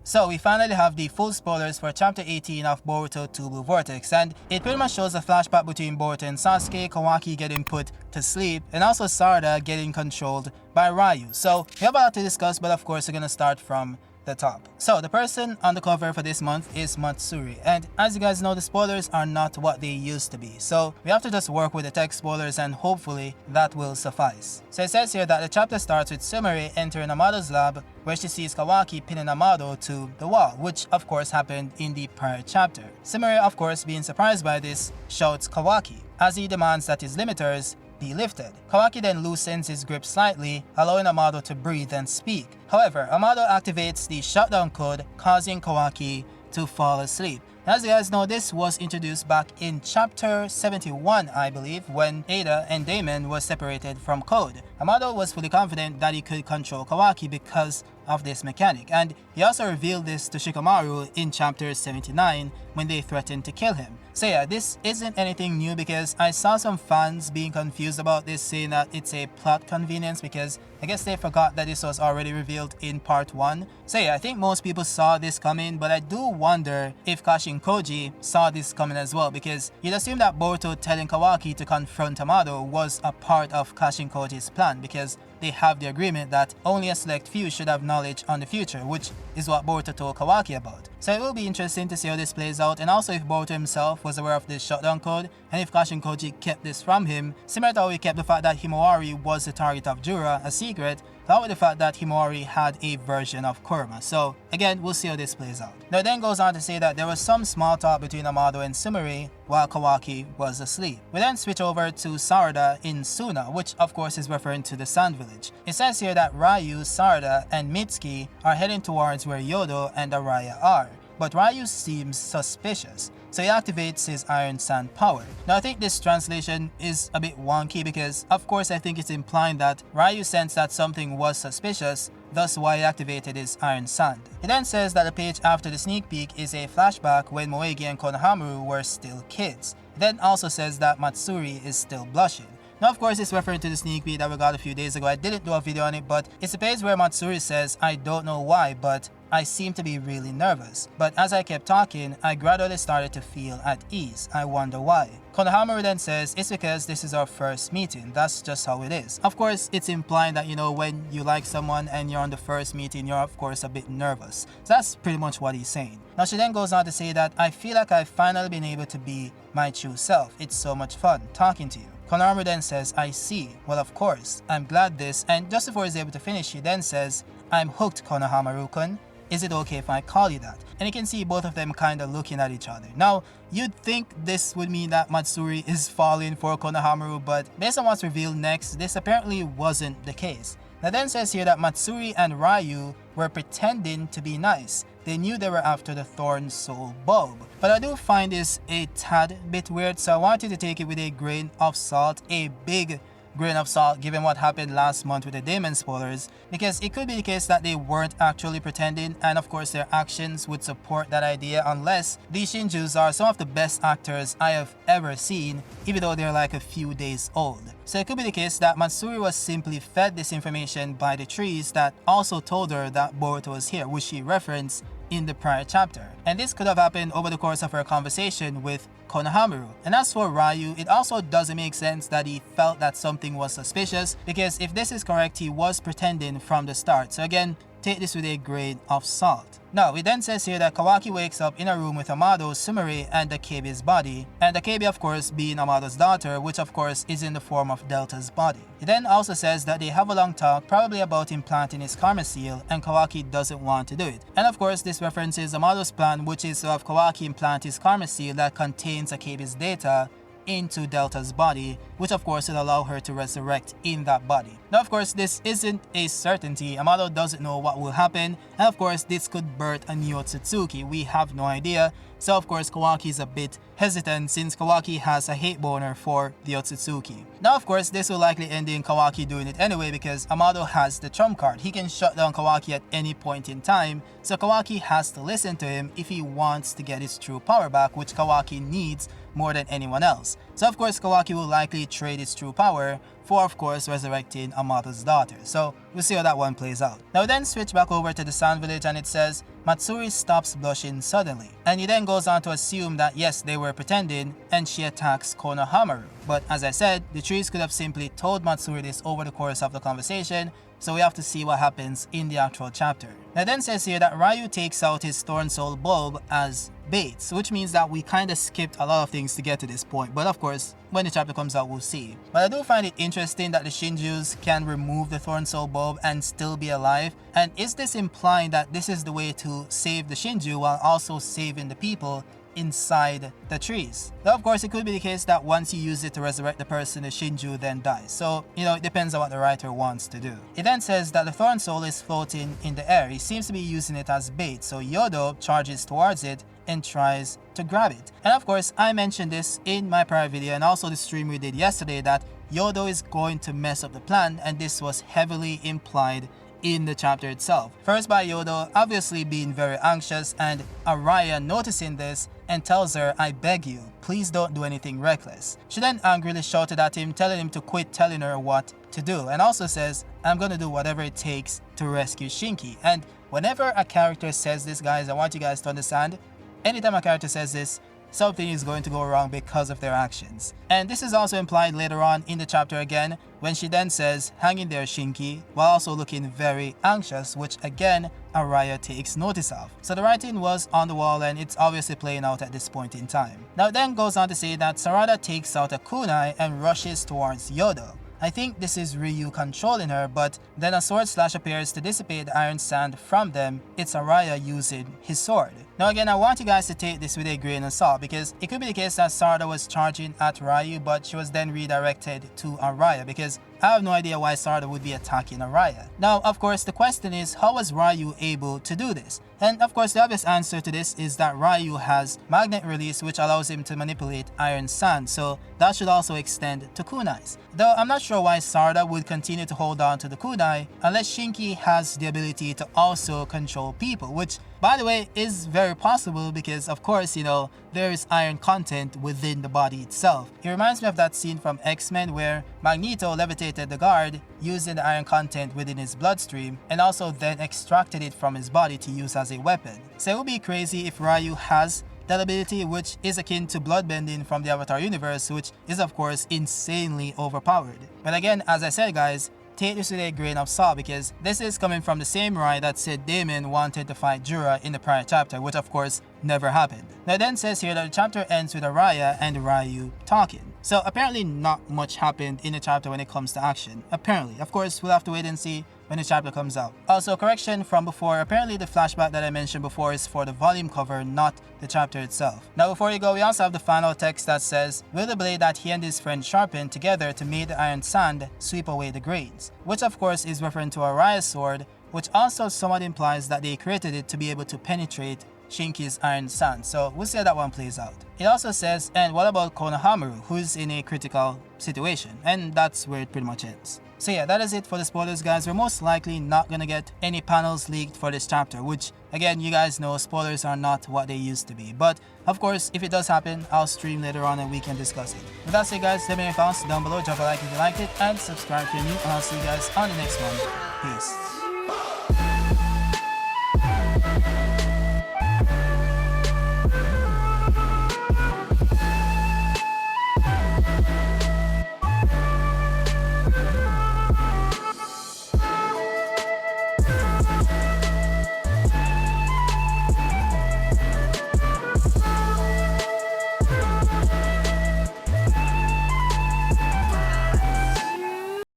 So we finally have the full spoilers for chapter 18 of Boruto 2 Blue Vortex, and it pretty much shows a flashback between Boruto and Sasuke, Kawaki getting put to sleep, and also Sarada getting controlled by Rayu. So we have a lot to discuss, but of course we're gonna start from the top. So the person on the cover for this month is Matsuri, and as you guys know, the spoilers are not what they used to be, so we have to just work with the text spoilers and hopefully that will suffice. So it says here that the chapter starts with Sumire entering Amado's lab, where she sees Kawaki pinning Amado to the wall, which of course happened in the prior chapter. Sumire, of course being surprised by this, shouts Kawaki as he demands that his limiters be lifted. Kawaki then loosens his grip slightly, allowing Amado to breathe and speak. However, Amado activates the Shutdown Code, causing Kawaki to fall asleep. As you guys know, this was introduced back in chapter 71, I believe, when Ada and Damon were separated from Code. Amado was fully confident that he could control Kawaki because of this mechanic, and he also revealed this to Shikamaru in chapter 79 when they threatened to kill him. So yeah, this isn't anything new because I saw some fans being confused about this, saying that it's a plot convenience because I guess they forgot that this was already revealed in part 1. So yeah, I think most people saw this coming, but I do wonder if Kashin Koji saw this coming as well, because you'd assume that Boruto telling Kawaki to confront Amado was a part of Kashin Koji's plan, because they have the agreement that only a select few should have knowledge on the future, which is what Boruto told Kawaki about. So it will be interesting to see how this plays out, and also if Boruto himself was aware of this shutdown code, and if Kashin Koji kept this from him, similar to how he kept the fact that Himawari was the target of Jura a secret, along with the fact that Himawari had a version of Kurama. So again, we'll see how this plays out. Now it then goes on to say that there was some small talk between Amado and Sumire while Kawaki was asleep. We then switch over to Sarada in Sunna, which of course is referring to the Sand Village. It says here that Rayu, Sarada, and Mitsuki are heading towards where Yodo and Araya are, but Rayu seems suspicious, so he activates his Iron Sand power. Now I think this translation is a bit wonky because of course I think it's implying that Rayu sensed that something was suspicious, thus why he activated his Iron Sand. It then says that the page after the sneak peek is a flashback when Moegi and Konohamaru were still kids. It then also says that Matsuri is still blushing. Now of course it's referring to the sneak peek that we got a few days ago. I didn't do a video on it, but it's a page where Matsuri says, "I don't know why, but I seem to be really nervous. But as I kept talking, I gradually started to feel at ease. I wonder why." Konohamaru then says, "It's because this is our first meeting. That's just how it is." Of course, it's implying that, you know, when you like someone and you're on the first meeting, you're of course a bit nervous. So that's pretty much what he's saying. Now she then goes on to say that, "I feel like I've finally been able to be my true self. It's so much fun talking to you." Konohamaru then says, "I see. Well, of course. I'm glad this," and just before he's able to finish, he then says, "I'm hooked, Konohamaru-kun. Is it okay if I call you that?" And you can see both of them kind of looking at each other. Now, you'd think this would mean that Matsuri is falling for Konohamaru, but based on what's revealed next, this apparently wasn't the case. Now then says here that Matsuri and Rayu were pretending to be nice. They knew they were after the Thorn Soul Bulb. But I do find this a tad bit weird, so I want you to take it with a grain of salt, a big grain of salt given what happened last month with the Damon spoilers, because it could be the case that they weren't actually pretending, and of course their actions would support that idea, unless these Shinjus are some of the best actors I have ever seen, even though they're like a few days old. So it could be the case that Matsuri was simply fed this information by the trees that also told her that Boruto was here, which she referenced in the prior chapter. And this could have happened over the course of her conversation with Konohamaru. And as for Rayu, it also doesn't make sense that he felt that something was suspicious, because if this is correct, he was pretending from the start. So again, take this with a grain of salt. Now, it then says here that Kawaki wakes up in a room with Amado, Sumire, and Akebi's body, and Akebi of course being Amado's daughter, which of course is in the form of Delta's body. It then also says that they have a long talk, probably about implanting his karma seal, and Kawaki doesn't want to do it. And of course this references Amado's plan, which is to have Kawaki implant his karma seal that contains Akebi's data into Delta's body, which of course will allow her to resurrect in that body. Now of course this isn't a certainty, Amado doesn't know what will happen, and of course this could birth a new Otsutsuki, we have no idea. So of course Kawaki is a bit hesitant since Kawaki has a hate boner for the Otsutsuki. Now of course this will likely end in Kawaki doing it anyway, because Amado has the trump card. He can shut down Kawaki at any point in time, so Kawaki has to listen to him if he wants to get his true power back, which Kawaki needs more than anyone else. So of course Kawaki will likely basically trade its true power for, of course, resurrecting Amato's daughter. So we'll see how that one plays out. Now we then switch back over to the Sand Village and it says, Matsuri stops blushing suddenly. And he then goes on to assume that yes, they were pretending, and she attacks Konohamaru. But as I said, the trees could have simply told Matsuri this over the course of the conversation, so we have to see what happens in the actual chapter. Now it then says here that Rayu takes out his Thorn Soul bulb as bait, which means that we kind of skipped a lot of things to get to this point, but of course when the chapter comes out we'll see. But I do find it interesting that the Shinjus can remove the Thorn Soul bulb and still be alive, and is this implying that this is the way to save the Shinju while also saving the people inside the trees? Now of course it could be the case that once you use it to resurrect the person, the Shinju then dies, so it depends on what the writer wants to do. It then says that the Thorn Soul is floating in the air. He seems to be using it as bait, so Yodo charges towards it and tries to grab it. And of course I mentioned this in my prior video and also the stream we did yesterday that Yodo is going to mess up the plan, and this was heavily implied in the chapter itself. First by Yodo obviously being very anxious, and Araya noticing this and tells her, I beg you, please don't do anything reckless. She then angrily shouted at him, telling him to quit telling her what to do, and also says, I'm gonna do whatever it takes to rescue Shinki. And whenever a character says this, guys, I want you guys to understand, anytime a character says this, something is going to go wrong because of their actions. And this is also implied later on in the chapter again, when she then says, hang in there Shinki, while also looking very anxious, which again Araya takes notice of. So the writing was on the wall and it's obviously playing out at this point in time. Now it then goes on to say that Sarada takes out a kunai and rushes towards Yodo. I think this is Ryu controlling her, but then a sword slash appears to dissipate the iron sand from them. It's Araya using his sword. Now again, I want you guys to take this with a grain of salt, because it could be the case that Sarada was charging at Rayu, but she was then redirected to Araya, because I have no idea why Sarada would be attacking Araya. Now, of course, the question is, how was Rayu able to do this? And of course, the obvious answer to this is that Rayu has magnet release, which allows him to manipulate iron sand, so that should also extend to kunais. Though I'm not sure why Sarada would continue to hold on to the kunai unless Shinki has the ability to also control people, which by the way is very possible because of course there is iron content within the body itself. It reminds me of that scene from X-Men where Magneto levitated the guard using the iron content within his bloodstream and also then extracted it from his body to use as a weapon. So it would be crazy if Rayu has that ability, which is akin to bloodbending from the Avatar universe, which is of course insanely overpowered. But again, as I said guys, take this with a grain of salt, because this is coming from the same Rai that said Damon wanted to fight Jura in the prior chapter, which of course never happened. Now it then says here that the chapter ends with Araya and Rayu talking. So apparently not much happened in the chapter when it comes to action. Apparently. Of course, we'll have to wait and see when the chapter comes out. Also, correction from before, apparently the flashback that I mentioned before is for the volume cover, not the chapter itself. Now before you go, we also have the final text that says, will the blade that he and his friend sharpened together to make the iron sand sweep away the grains? Which of course is referring to Araya's sword, which also somewhat implies that they created it to be able to penetrate Shinki's iron sand, so we'll see how that one plays out. It also says, and what about Konohamaru, who's in a critical situation? And that's where it pretty much ends. So yeah, that is it for the spoilers guys. We're most likely not gonna get any panels leaked for this chapter, which again, you guys know spoilers are not what they used to be. But of course, if it does happen, I'll stream later on and we can discuss it. With that said guys, let me know your thoughts down below, drop a like if you liked it, and subscribe if you're new, and I'll see you guys on the next one. Peace.